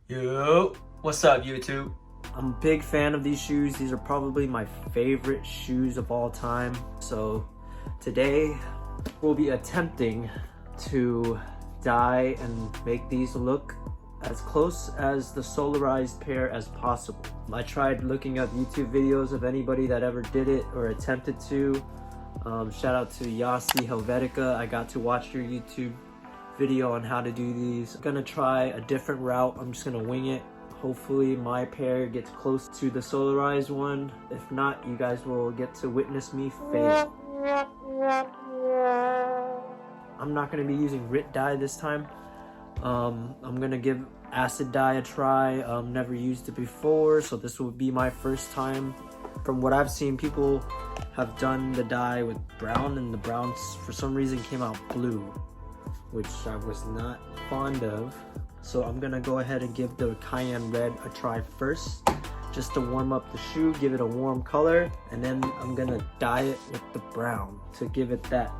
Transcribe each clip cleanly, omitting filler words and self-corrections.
Yo, what's up, YouTube? I'm a big fan of these shoes. These are probably my favorite shoes of all time. So today we'll be attempting to dye and make these look as close as the Solarized pair as possible. I tried looking up YouTube videos of anybody that ever did it or attempted to. Shout out to Yasi Helvetica. I got to watch your YouTube video on how to do these. I'm gonna try a different route. I'm just gonna wing it. Hopefully my pair gets close to the Solarized one. If not, you guys will get to witness me fail. I'm not gonna be using RIT dye this time. I'm gonna give acid dye a try. Never used it before, so this will be my first time. From what I've seen, people have done the dye with brown, and the browns for some reason came out blue, which I was not fond of. So I'm gonna go ahead and give the Cayenne Red a try first, just to warm up the shoe, give it a warm color, and then I'm gonna dye it with the brown to give it that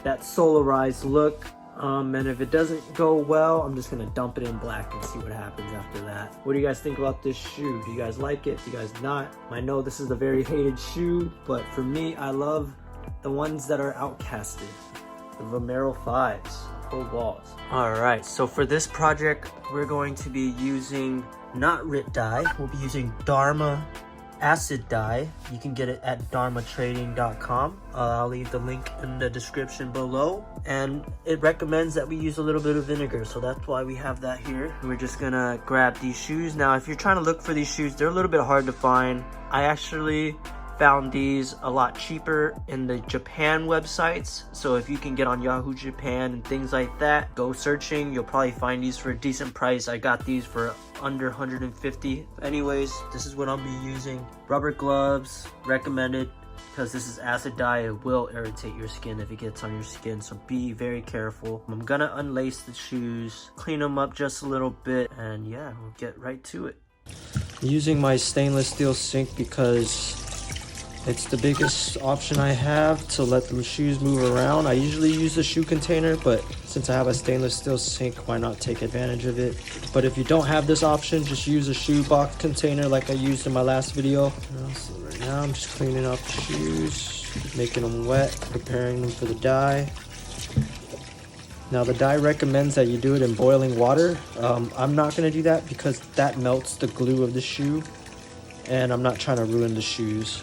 Solarized look. And if it doesn't go well, I'm just gonna dump it in black and see what happens after that. What do you guys think about this shoe? Do you guys like it? Do you guys not? I know this is a very hated shoe, but for me, I love the ones that are outcasted. The Vomero 5s, full balls. All right, so for this project, we're going to be using not RIT dye. We'll be using DHARMA acid dye. You can get it at dharmatrading.com. I'll leave the link in the description below. And it recommends that we use a little bit of vinegar, so that's why we have that here. We're just gonna grab these shoes. Now, if you're trying to look for these shoes, they're a little bit hard to find. I actually found these a lot cheaper in the Japan websites. So if you can get on Yahoo Japan and things like that, go searching. You'll probably find these for a decent price. I got these for under 150. Anyways, this is what I'll be using. Rubber gloves recommended, because this is acid dye. It will irritate your skin if it gets on your skin, so be very careful. I'm gonna unlace the shoes, clean them up just a little bit, and yeah, we'll get right to it. I'm using my stainless steel sink because it's the biggest option I have to let the shoes move around. I usually use a shoe container, but since I have a stainless steel sink, why not take advantage of it? But if you don't have this option, just use a shoe box container like I used in my last video. So right now I'm just cleaning up the shoes, making them wet, preparing them for the dye. Now the dye recommends that you do it in boiling water. I'm not gonna do that because that melts the glue of the shoe, and I'm not trying to ruin the shoes.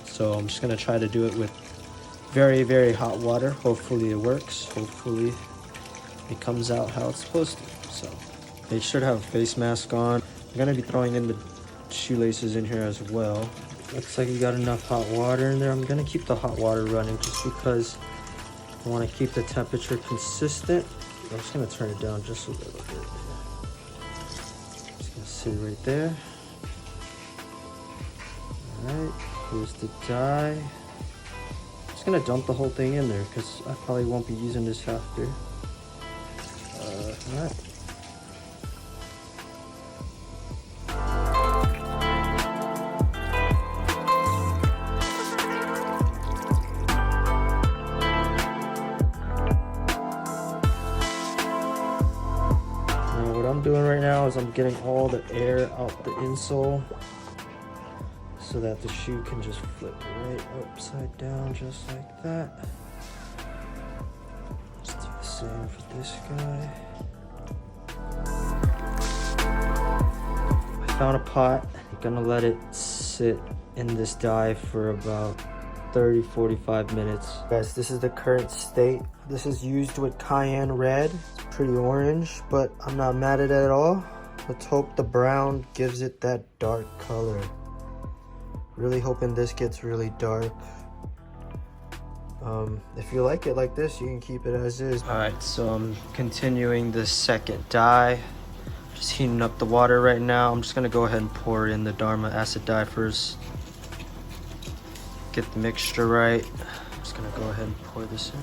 So I'm just gonna try to do it with very, very hot water. Hopefully it works. Hopefully it comes out how it's supposed to. So make sure to have a face mask on. I'm gonna be throwing in the shoelaces in here as well. Looks like you got enough hot water in there. I'm gonna keep the hot water running just because I wanna keep the temperature consistent. I'm just gonna turn it down just a little bit. Just gonna sit right there. All right. Here's the dye. I'm just gonna dump the whole thing in there because I probably won't be using this after. Alright. Now what I'm doing right now is I'm getting all the air out the insole, so that the shoe can just flip right upside down just like that. Let's do the same for this guy. I found a pot. I'm gonna let it sit in this dye for about 30-45 minutes. Guys, this is the current state. This is used with Cayenne Red. It's pretty orange, but I'm not mad at it at all. Let's hope the brown gives it that dark color. Really hoping this gets really dark. If you like it like this, you can keep it as is. All right, so I'm continuing the second dye. Just heating up the water right now. I'm just gonna go ahead and pour in the DHARMA acid dye first. Get the mixture right. I'm just gonna go ahead and pour this in.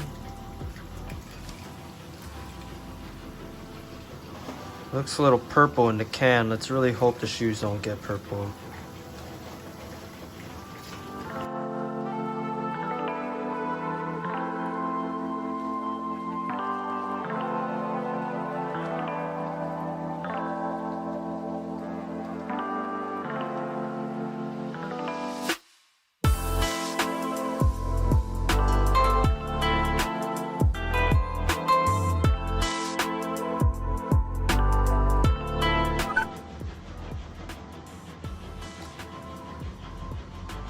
Looks a little purple in the can. Let's really hope the shoes don't get purple.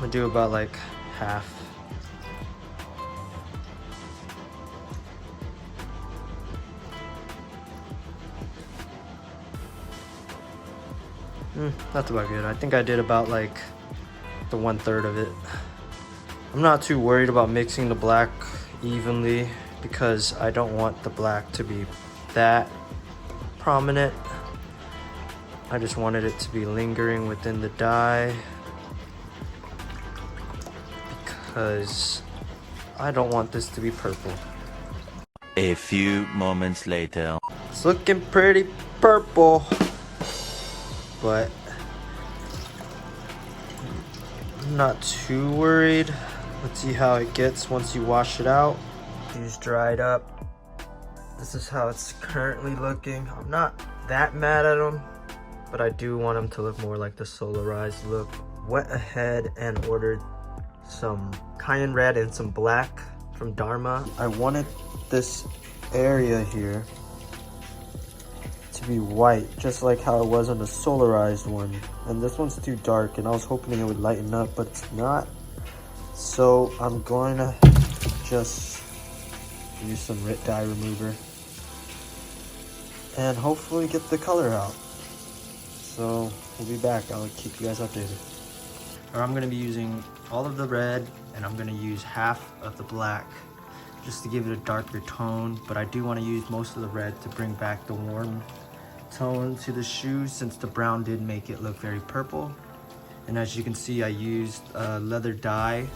gonna do about like half. That's about good. I think I did about like the 1/3 of it. I'm not too worried about mixing the black evenly because I don't want the black to be that prominent. I just wanted it to be lingering within the dye because I don't want this to be purple. A few moments later. It's looking pretty purple, but I'm not too worried. Let's see how it gets once you wash it out. These dried up. This is how it's currently looking. I'm not that mad at them, but I do want them to look more like the Solarized look. Went ahead and ordered some cayenne red and some black from DHARMA. I wanted this area here to be white, just like how it was on the Solarized one. And this one's too dark, and I was hoping it would lighten up, but it's not. So I'm going to just use some dye remover and hopefully get the color out. So we'll be back. I'll keep you guys updated. I'm going to be using all of the red, and I'm going to use half of the black just to give it a darker tone, but I do want to use most of the red to bring back the warm tone to the shoes, since the brown did make it look very purple. And as you can see, I used leather dye.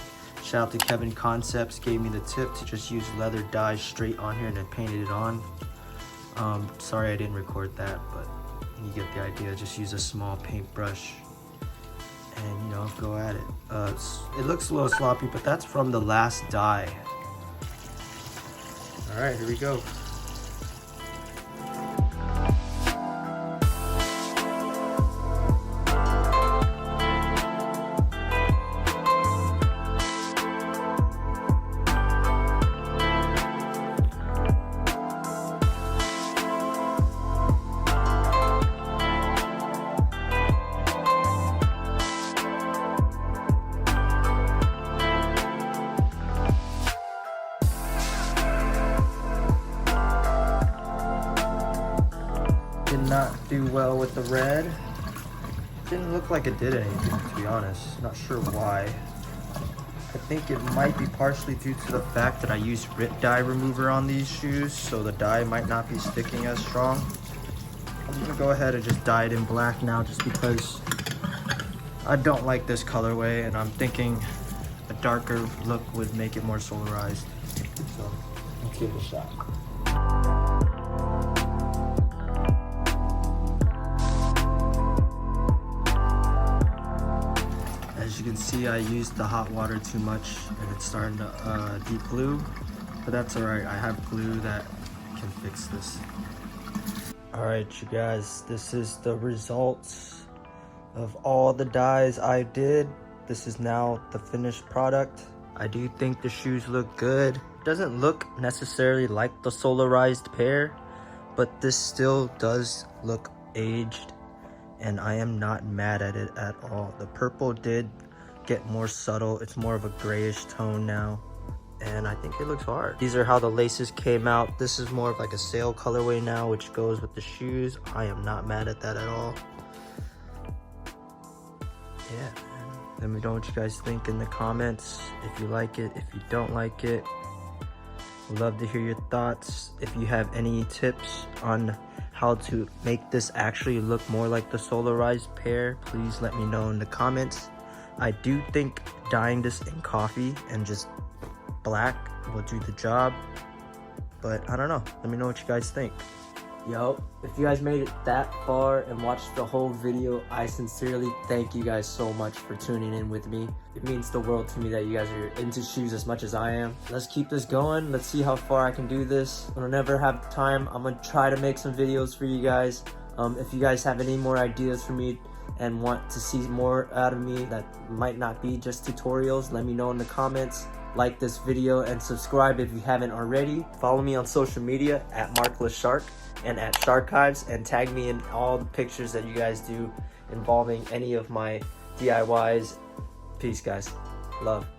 Shout out to Kevin Concepts, gave me the tip to just use leather dye straight on here and then painted it on. Sorry I didn't record that, but you get the idea. Just use a small paintbrush and, you know, go at it. It looks a little sloppy, but that's from the last dye. All right, here we go. Did not do well with the red. Didn't look like it did anything, to be honest. Not sure why. I think it might be partially due to the fact that I used dye remover on these shoes, so the dye might not be sticking as strong. I'm gonna go ahead and just dye it in black now, just because I don't like this colorway, and I'm thinking a darker look would make it more Solarized. So let's give it a shot. As you can see, I used the hot water too much and it's starting to deep glue, but that's all right. I have glue that can fix this. All right, you guys, this is the results of all the dyes I did. This is now the finished product. I do think the shoes look good. It doesn't look necessarily like the Solarized pair, but this still does look aged, and I am not mad at it at all. The purple did get more subtle. It's more of a grayish tone now, and I think it looks hard. These are how the laces came out. This is more of like a sail colorway now, which goes with the shoes. I am not mad at that at all. Yeah, let me know what you guys think in the comments. If you like it, if you don't like it. Love to hear your thoughts. If you have any tips on how to make this actually look more like the Solarized pair, please let me know in the comments. I do think dyeing this in coffee and just black will do the job, but I don't know. Let me know what you guys think. Yo, if you guys made it that far and watched the whole video, I sincerely thank you guys so much for tuning in with me. It means the world to me that you guys are into shoes as much as I am. Let's keep this going. Let's see how far I can do this. Whenever I have time, I'm gonna try to make some videos for you guys. If you guys have any more ideas for me and want to see more out of me that might not be just tutorials, let me know in the comments. Like this video and subscribe if you haven't already. Follow me on social media at @MarklessShark and at Sharkives, and tag me in all the pictures that you guys do involving any of my DIYs Peace, guys. Love.